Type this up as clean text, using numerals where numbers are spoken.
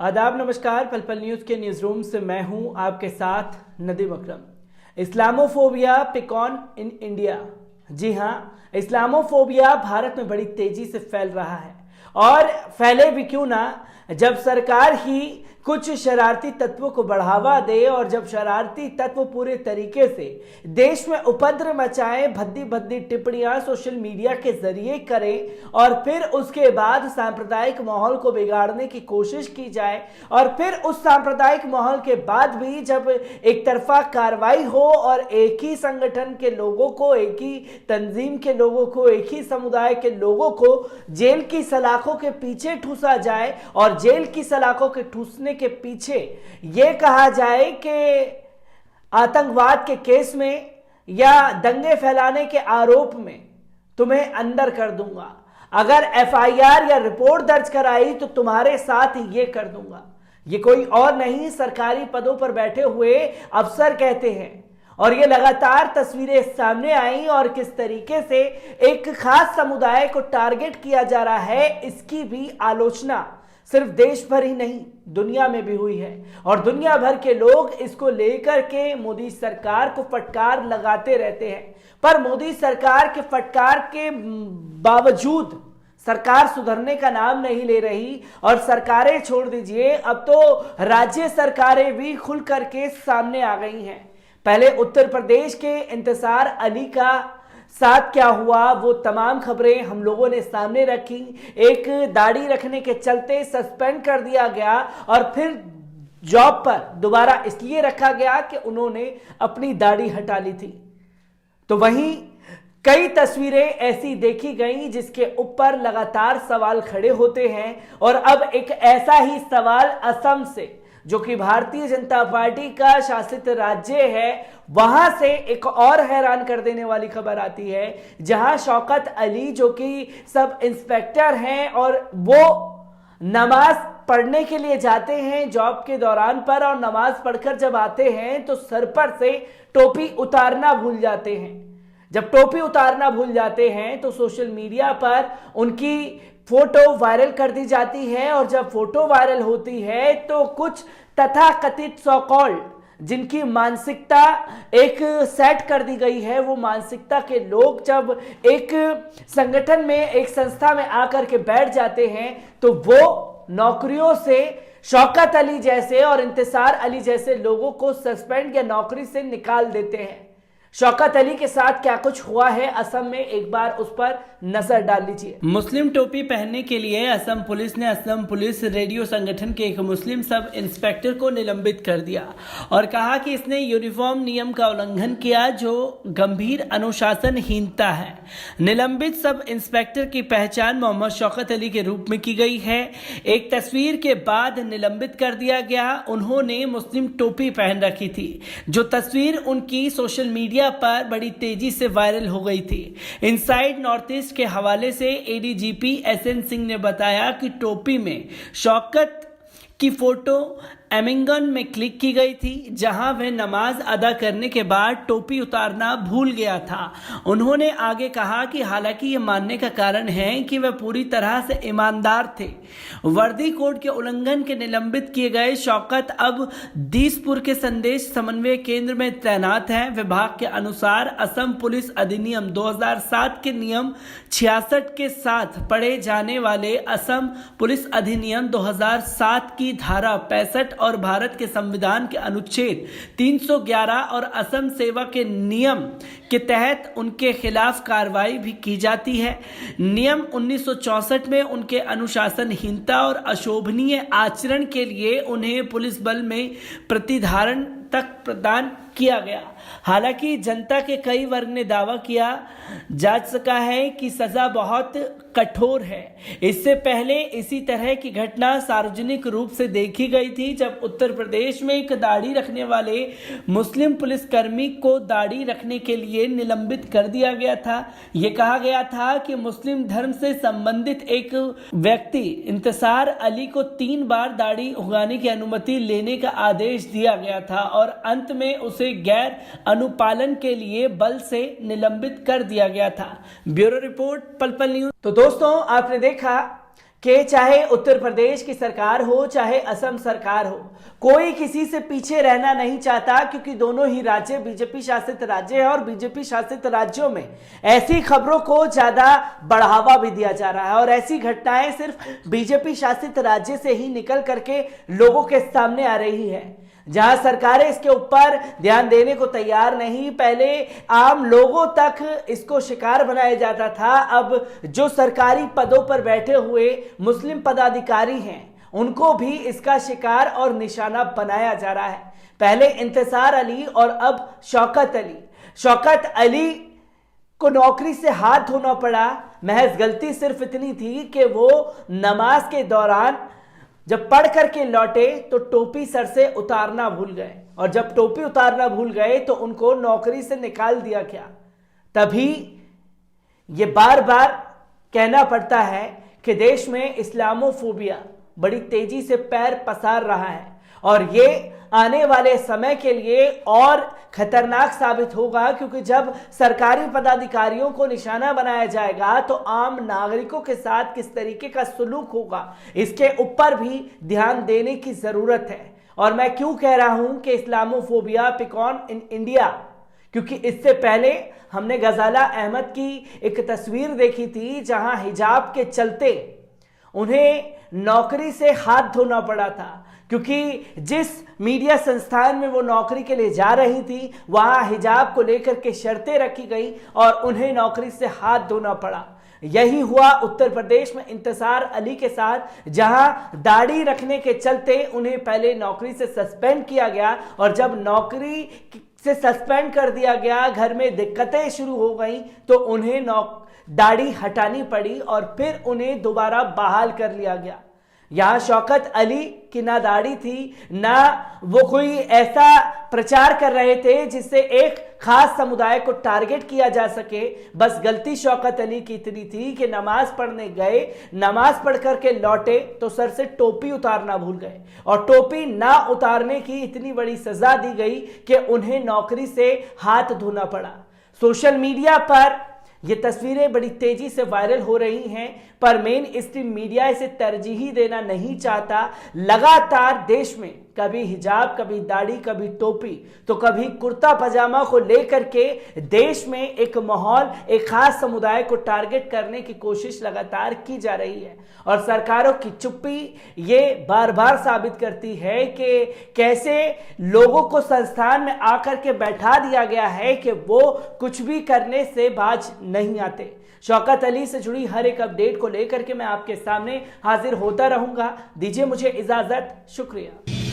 आदाब, नमस्कार। पल पल न्यूज के न्यूज रूम से मैं हूं आपके साथ Nadeem Akram. Islamophobia peak on in India. जी हां, इस्लामोफोबिया भारत में बड़ी तेजी से फैल रहा है और फैले भी क्यों ना, जब सरकार ही कुछ शरारती तत्वों को बढ़ावा दे और जब शरारती तत्व पूरे तरीके से देश में उपद्रव मचाएं, भद्दी भद्दी टिप्पणियां सोशल मीडिया के जरिए करें और फिर उसके बाद सांप्रदायिक माहौल को बिगाड़ने की कोशिश की जाए और फिर उस सांप्रदायिक माहौल के बाद भी जब एक तरफा कार्रवाई हो और एक ही संगठन के लोगों को, एक ही तंजीम के लोगों को, एक ही समुदाय के लोगों को जेल की सलाखों के पीछे ठूसा जाए और जेल की सलाखों के ठूसने के पीछे यह कहा जाए कि आतंकवाद के केस में या दंगे फैलाने के आरोप में तुम्हें अंदर कर दूंगा, अगर एफआईआर या रिपोर्ट दर्ज कराई तो तुम्हारे साथ ही ये कर दूंगा। ये कोई और नहीं, सरकारी पदों पर बैठे हुए अफसर कहते हैं। और ये लगातार तस्वीरें सामने आई और किस तरीके से एक खास समुदाय को टारगेट किया जा रहा है, इसकी भी आलोचना सिर्फ देश भर ही नहीं दुनिया में भी हुई है और दुनिया भर के लोग इसको लेकर के मोदी सरकार को फटकार लगाते रहते हैं। पर मोदी सरकार के फटकार के बावजूद सरकार सुधरने का नाम नहीं ले रही और सरकारें छोड़ दीजिए, अब तो राज्य सरकारें भी खुल करके सामने आ गई हैं। पहले उत्तर प्रदेश के इंतजार अली का साथ क्या हुआ, वो तमाम खबरें हम लोगों ने सामने रखी। एक दाढ़ी रखने के चलते सस्पेंड कर दिया गया और फिर जॉब पर दोबारा इसलिए रखा गया कि उन्होंने अपनी दाढ़ी हटा ली थी। तो वहीं कई तस्वीरें ऐसी देखी गई जिसके ऊपर लगातार सवाल खड़े होते हैं और अब एक ऐसा ही सवाल असम से, जो कि भारतीय जनता पार्टी का शासित राज्य है, वहां से एक और हैरान कर देने वाली खबर आती है, जहां शौकत अली जो कि सब इंस्पेक्टर हैं और वो नमाज पढ़ने के लिए जाते हैं जॉब के दौरान पर, और नमाज पढ़कर जब आते हैं तो सर पर से टोपी उतारना भूल जाते हैं। जब टोपी उतारना भूल जाते हैं तो सोशल मीडिया पर उनकी फोटो वायरल कर दी जाती है और जब फोटो वायरल होती है तो कुछ तथाकथित सो कॉल्ड, जिनकी मानसिकता एक सेट कर दी गई है, वो मानसिकता के लोग जब एक संगठन में, एक संस्था में आकर के बैठ जाते हैं तो वो नौकरियों से शौकत अली जैसे और इंतजार अली जैसे लोगों को सस्पेंड या नौकरी से निकाल देते हैं। शौकत अली के साथ क्या कुछ हुआ है असम में, एक बार उस पर नजर डाल लीजिए। मुस्लिम टोपी पहनने के लिए असम पुलिस ने असम पुलिस रेडियो संगठन के एक मुस्लिम सब इंस्पेक्टर को निलंबित कर दिया और कहा कि इसने यूनिफॉर्म नियम का उल्लंघन किया, जो गंभीर अनुशासनहीनता है। निलंबित सब इंस्पेक्टर की पहचान मोहम्मद शौकत अली के रूप में की गई है। एक तस्वीर के बाद निलंबित कर दिया गया। उन्होंने मुस्लिम टोपी पहन रखी थी, जो तस्वीर उनकी सोशल मीडिया पर बड़ी तेजी से वायरल हो गई थी। इनसाइड नॉर्थ ईस्ट के हवाले से एडीजीपी एसएन सिंह ने बताया कि टोपी में शौकत की फोटो एमिंगन में क्लिक की गई थी, जहां वह नमाज अदा करने के बाद टोपी उतारना भूल गया था। उन्होंने आगे कहा कि हालांकि यह मानने का कारण है कि वह पूरी तरह से ईमानदार थे। वर्दी कोड के उल्लंघन के निलंबित किए गए शौकत अब दीसपुर के संदेश समन्वय केंद्र में तैनात हैं। विभाग के अनुसार असम पुलिस अधिनियम 2007 के नियम 66 के साथ पढ़े जाने वाले असम पुलिस अधिनियम 2007 की धारा 65 और भारत के संविधान के अनुच्छेद 311 और असम सेवा के नियम के तहत उनके खिलाफ कार्रवाई भी की जाती है। नियम 1964 में उनके अनुशासनहीनता और अशोभनीय आचरण के लिए उन्हें पुलिस बल में प्रतिधारण तक प्रदान किया गया। हालांकि जनता के कई वर्ग ने दावा किया जा सका है कि सजा बहुत कठोर है। इससे पहले इसी तरह की घटना सार्वजनिक रूप से देखी गई थी, जब उत्तर प्रदेश में एक दाढ़ी रखने वाले मुस्लिम पुलिसकर्मी को दाढ़ी रखने के लिए निलंबित कर दिया गया था। यह कहा गया था कि मुस्लिम धर्म से संबंधित एक व्यक्ति इंतजार अली को 3 बार दाढ़ी उगाने की अनुमति लेने का आदेश दिया गया था और अंत में उसे गैर अनुपालन के लिए बल से निलंबित कर दिया गया था। ब्यूरो रिपोर्ट, पल पल न्यूज। तो दोस्तों, आपने देखा कि चाहे उत्तर प्रदेश की सरकार हो चाहे असम सरकार हो, कोई किसी से पीछे रहना नहीं चाहता, क्योंकि दोनों ही राज्य बीजेपी शासित राज्य है और बीजेपी शासित राज्यों में ऐसी खबरों को ज्यादा बढ़ावा भी दिया जा रहा है और ऐसी घटनाएं सिर्फ बीजेपी शासित राज्य से ही निकल करके लोगों के सामने आ रही है। जहां सरकारें इसके ऊपर ध्यान देने को तैयार नहीं, पहले आम लोगों तक इसको शिकार बनाया जाता था, अब जो सरकारी पदों पर बैठे हुए मुस्लिम पदाधिकारी हैं उनको भी इसका शिकार और निशाना बनाया जा रहा है। पहले इंतजार अली और अब शौकत अली। शौकत अली को नौकरी से हाथ धोना पड़ा, महज गलती सिर्फ इतनी थी कि वो नमाज के दौरान जब पढ़ करके लौटे तो टोपी सर से उतारना भूल गए, और जब टोपी उतारना भूल गए तो उनको नौकरी से निकाल दिया गया। तभी ये बार बार कहना पड़ता है कि देश में इस्लामोफोबिया बड़ी तेजी से पैर पसार रहा है और ये आने वाले समय के लिए और खतरनाक साबित होगा, क्योंकि जब सरकारी पदाधिकारियों को निशाना बनाया जाएगा तो आम नागरिकों के साथ किस तरीके का सलूक होगा, इसके ऊपर भी ध्यान देने की जरूरत है। और मैं क्यों कह रहा हूं कि इस्लामोफोबिया पिकॉन इन इंडिया, क्योंकि इससे पहले हमने गजाला अहमद की एक तस्वीर देखी थी जहां हिजाब के चलते उन्हें नौकरी से हाथ धोना पड़ा था, क्योंकि जिस मीडिया संस्थान में वो नौकरी के लिए जा रही थी वहां हिजाब को लेकर के शर्तें रखी गई और उन्हें नौकरी से हाथ धोना पड़ा। यही हुआ उत्तर प्रदेश में इंतजार अली के साथ, जहां दाढ़ी रखने के चलते उन्हें पहले नौकरी से सस्पेंड किया गया और जब नौकरी से सस्पेंड कर दिया गया, घर में दिक्कतें शुरू हो गई तो उन्हें दाढ़ी हटानी पड़ी और फिर उन्हें दोबारा बहाल कर लिया गया। यहां शौकत अली की ना दाढ़ी थी, ना वो कोई ऐसा प्रचार कर रहे थे जिससे एक खास समुदाय को टारगेट किया जा सके। बस गलती शौकत अली की इतनी थी कि नमाज पढ़ने गए, नमाज पढ़ करके लौटे तो सर से टोपी उतारना भूल गए और टोपी ना उतारने की इतनी बड़ी सजा दी गई कि उन्हें नौकरी से हाथ धोना पड़ा। सोशल मीडिया पर ये तस्वीरें बड़ी तेजी से वायरल हो रही हैं, पर मेन स्ट्रीम मीडिया इसे तरजीह देना नहीं चाहता। लगातार देश में कभी हिजाब, कभी दाढ़ी, कभी टोपी, तो कभी कुर्ता पजामा को लेकर के देश में एक माहौल, एक खास समुदाय को टारगेट करने की कोशिश लगातार की जा रही है और सरकारों की चुप्पी ये बार बार साबित करती है कि कैसे लोगों को संस्थान में आकर के बैठा दिया गया है कि वो कुछ भी करने से बाज नहीं आते। शौकत अली से जुड़ी हर एक अपडेट को लेकर के मैं आपके सामने हाजिर होता रहूंगा। दीजिए मुझे इजाजत, शुक्रिया।